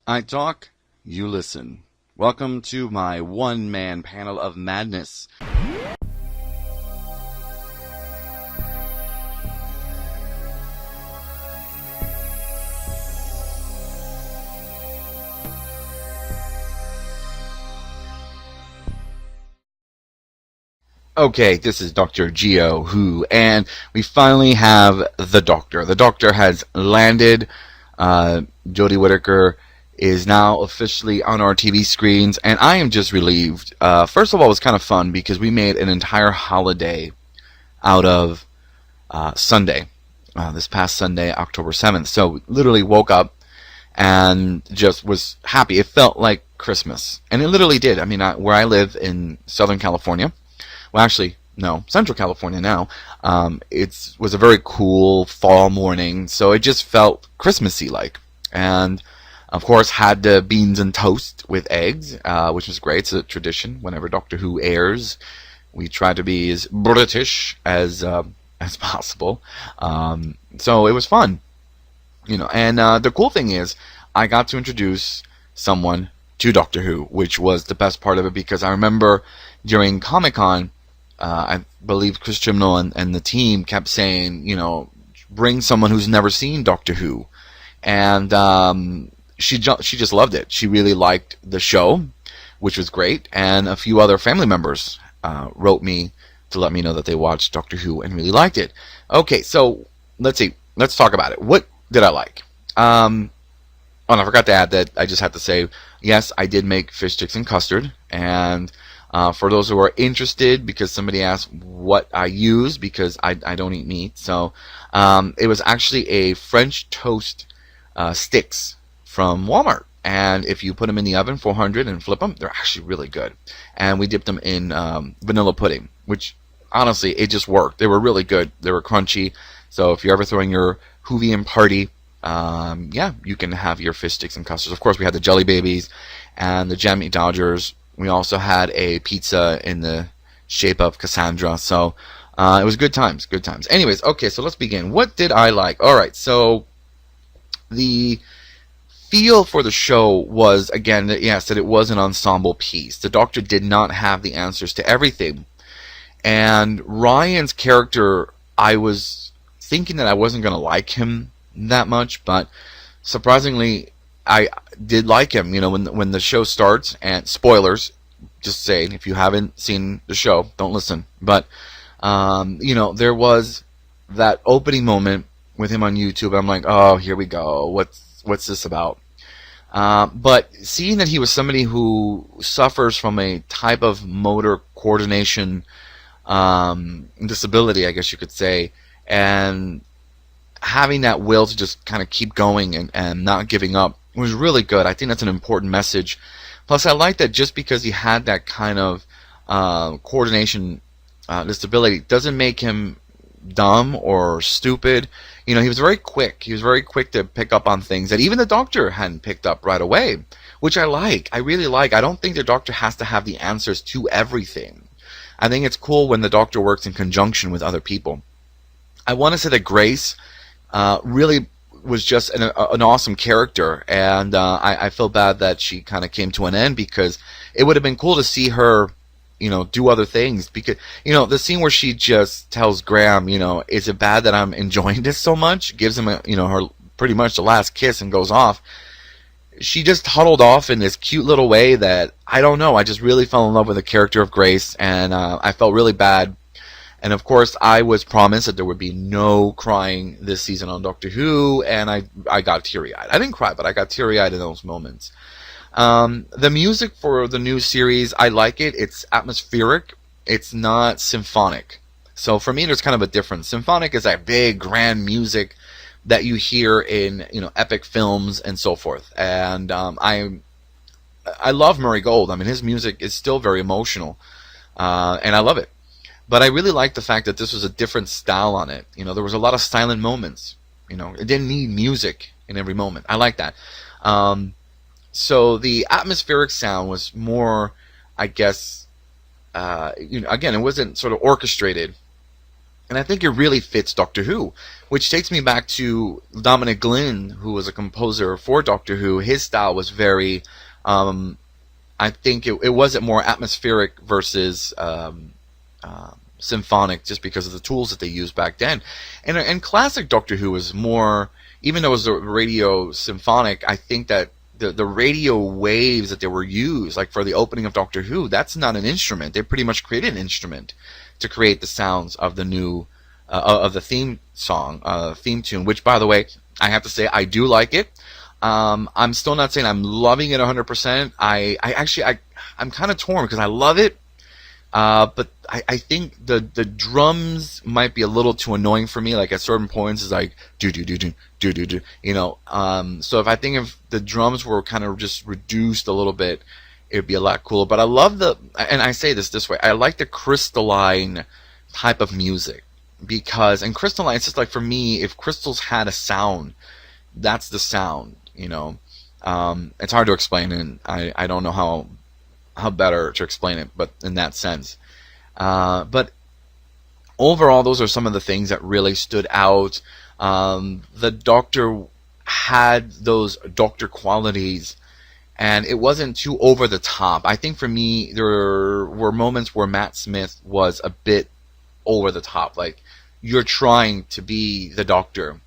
I talk, you listen. Welcome to my one-man panel of madness. Okay, this is Dr. Geo Who, and we finally have the Doctor. The Doctor has landed. Jodie Whittaker is now officially on our TV screens, and I am just relieved. First of all, it was kind of fun because we made an entire holiday out of Sunday, this past Sunday, October 7th. So we literally woke up and just was happy. It felt like Christmas, and it literally did. I mean, where I live in Southern California, well, actually, no, Central California now. It was a very cool fall morning, so it just felt Christmassy like. And of course, had the beans and toast with eggs, which was great. It's a tradition. Whenever Doctor Who airs, we try to be as British as possible. So it was fun, you know. And the cool thing is, I got to introduce someone to Doctor Who, which was the best part of it because I remember during Comic-Con. I believe Chris Chibnall and the team kept saying, you know, bring someone who's never seen Doctor Who, and she just loved it. She really liked the show, which was great, and a few other family members wrote me to let me know that they watched Doctor Who and really liked it. Okay, so let's see. Let's talk about it. What did I like? Oh, and I forgot to add that I just had to say, yes, I did make fish sticks and custard, and for those who are interested, because somebody asked what I use, because I don't eat meat, so it was actually a French toast sticks from Walmart. And if you put them in the oven, 400, and flip them, they're actually really good. And we dipped them in vanilla pudding, which honestly, it just worked. They were really good. They were crunchy. So if you're ever throwing your Whovian party, yeah, you can have your fish sticks and custards. Of course, we had the Jelly Babies and the Jammy Dodgers. We also had a pizza in the shape of Cassandra. So it was good times, good times. Anyways, okay, so let's begin. What did I like? All right, so the feel for the show was, again, yes, that it was an ensemble piece. The Doctor did not have the answers to everything. And Ryan's character, I was thinking that I wasn't going to like him that much, but surprisingly, I did like him. You know, when the show starts, and spoilers, just saying, if you haven't seen the show, don't listen. But you know, there was that opening moment with him on YouTube. I'm like, oh, here we go. What's this about? But seeing that he was somebody who suffers from a type of motor coordination disability, I guess you could say, and having that will to just kind of keep going and not giving up was really good. I think that's an important message. Plus, I like that just because he had that kind of coordination disability doesn't make him dumb or stupid. You know, he was very quick. He was very quick to pick up on things that even the Doctor hadn't picked up right away, which I like. I really like. I don't think the Doctor has to have the answers to everything. I think it's cool when the Doctor works in conjunction with other people. I want to say that Grace really was just an awesome character, and I feel bad that she kind of came to an end because it would have been cool to see her, you know, do other things. Because, you know, the scene where she just tells Graham, you know, is it bad that I'm enjoying this so much? Gives him, you know, her pretty much the last kiss and goes off. She just huddled off in this cute little way that, I don't know, I just really fell in love with the character of Grace, and I felt really bad. And of course, I was promised that there would be no crying this season on Doctor Who, and I got teary-eyed. I didn't cry, but I got teary-eyed in those moments. The music for the new series, I like it. It's atmospheric. It's not symphonic. So for me, there's kind of a difference. Symphonic is that big, grand music that you hear in, you know, epic films and so forth. And I love Murray Gold. I mean, his music is still very emotional, and I love it. But I really like the fact that this was a different style on it. You know, there was a lot of silent moments. You know, it didn't need music in every moment. I like that. So the atmospheric sound was more, I guess, you know, again, it wasn't sort of orchestrated. And I think it really fits Doctor Who, which takes me back to Dominic Glynn, who was a composer for Doctor Who. His style was very, um, I think it wasn't more atmospheric versus symphonic, just because of the tools that they used back then. And classic Doctor Who was more, even though it was a radio symphonic, I think that the radio waves that they were used, like for the opening of Doctor Who, that's not an instrument. They pretty much created an instrument to create the sounds of the new of the theme song, theme tune. Which, by the way, I have to say I do like it. I'm still not saying I'm loving it 100%. I'm kind of torn because I love it, but I think the drums might be a little too annoying for me. Like at certain points, it's like do do do do do do do. So if I think if the drums were kind of just reduced a little bit, it'd be a lot cooler. But I love and I say this way, I like the crystalline type of music, because and crystalline, it's just like, for me, if crystals had a sound, that's the sound. It's hard to explain, and I don't know how better to explain it, but in that sense. But overall, those are some of the things that really stood out. The Doctor had those Doctor qualities, and it wasn't too over the top. I think for me, there were moments where Matt Smith was a bit over the top. Like, you're trying to be the Doctor,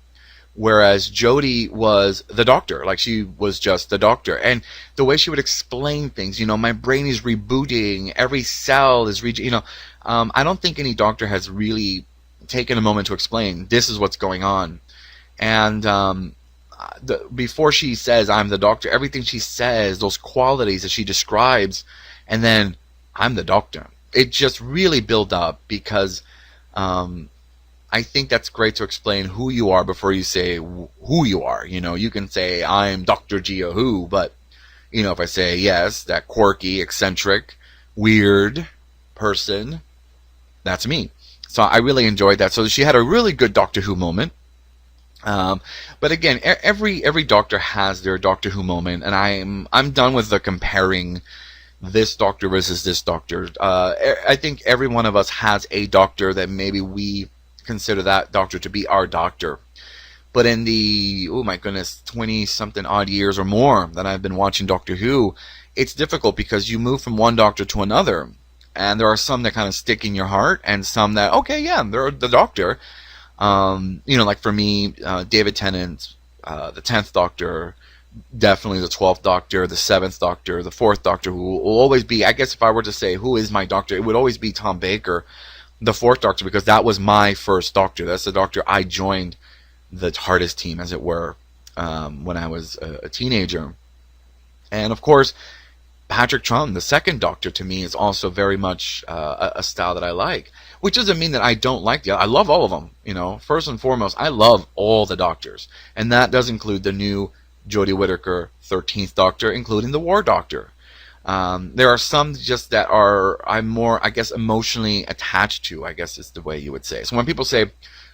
whereas Jodie was the Doctor. Like, she was just the Doctor. And the way she would explain things, my brain is rebooting, every cell is I don't think any Doctor has really taken a moment to explain, this is what's going on. And before she says, I'm the Doctor, everything she says, those qualities that she describes, and then, I'm the Doctor. It just really built up, because I think that's great to explain who you are before you say who you are. You can say, I'm Dr. Geo Who, but, if I say, yes, that quirky, eccentric, weird person, that's me. So I really enjoyed that. So she had a really good Doctor Who moment. But again, every Doctor has their Doctor Who moment, and I'm done with the comparing this Doctor versus this Doctor. I think every one of us has a Doctor that maybe we consider that Doctor to be our Doctor. But in the, oh my goodness, 20-something odd years or more that I've been watching Doctor Who, it's difficult because you move from one Doctor to another. And there are some that kind of stick in your heart, and some that, okay, yeah, they're the Doctor. Like for me, David Tennant, the 10th Doctor, definitely the 12th Doctor, the 7th Doctor, the 4th Doctor, who will always be, I guess if I were to say who is my Doctor, it would always be Tom Baker, the 4th Doctor, because that was my first Doctor. That's the Doctor I joined the TARDIS team, as it were, when I was a teenager. And of course, Patrick Troughton, the 2nd Doctor, to me is also very much a style that I like. Which doesn't mean that I don't like I love all of them. First and foremost, I love all the Doctors, and that does include the new Jodie Whittaker 13th Doctor, including the War Doctor. There are some just that I'm more, I guess, emotionally attached to, I guess is the way you would say. So when people say,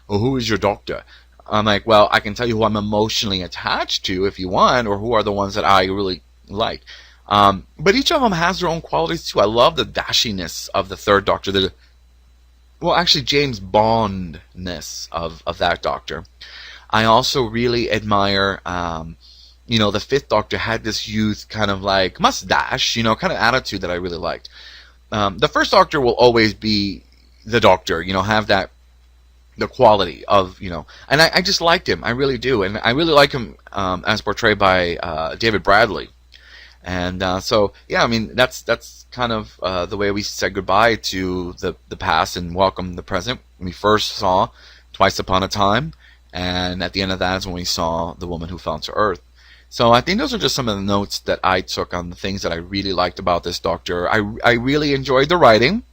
well, who is your Doctor? I'm like, well, I can tell you who I'm emotionally attached to if you want, or who are the ones that I really like. But each of them has their own qualities too. I love the dashiness of the 3rd Doctor, actually James Bond-ness of that Doctor. I also really admire, the 5th Doctor had this youth kind of like mustache, kind of attitude that I really liked. The 1st Doctor will always be the Doctor, have the quality of, and I just liked him. I really do. And I really like him as portrayed by David Bradley. And so, yeah, I mean, that's kind of the way we said goodbye to the past and welcome the present. We first saw Twice Upon a Time, and at the end of that is when we saw The Woman Who Fell to Earth. So I think those are just some of the notes that I took on the things that I really liked about this Doctor. I really enjoyed the writing.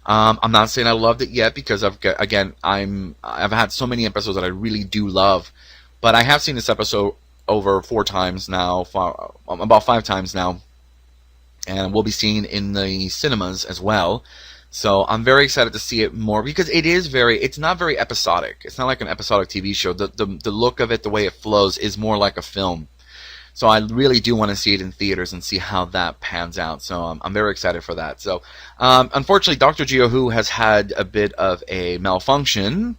I'm not saying I loved it yet, because I've had so many episodes that I really do love, but I have seen this episode over 4 times now, about 5 times now, and we'll be seeing in the cinemas as well. So I'm very excited to see it more, because it's not very episodic. It's not like an episodic TV show. The look of it, the way it flows, is more like a film. So I really do want to see it in theaters and see how that pans out. So I'm very excited for that. So unfortunately, Dr. Geo Who has had a bit of a malfunction.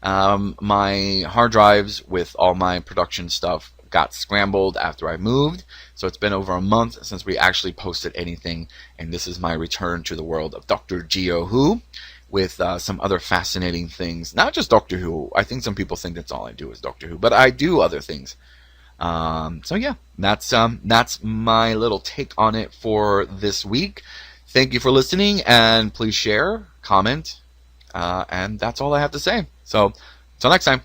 My hard drives with all my production stuff got scrambled after I moved. So it's been over a month since we actually posted anything. And this is my return to the world of Dr. Geo Who, with some other fascinating things. Not just Doctor Who. I think some people think that's all I do is Doctor Who, but I do other things. So yeah, that's my little take on it for this week. Thank you for listening, and please share, comment, and that's all I have to say. So, until next time.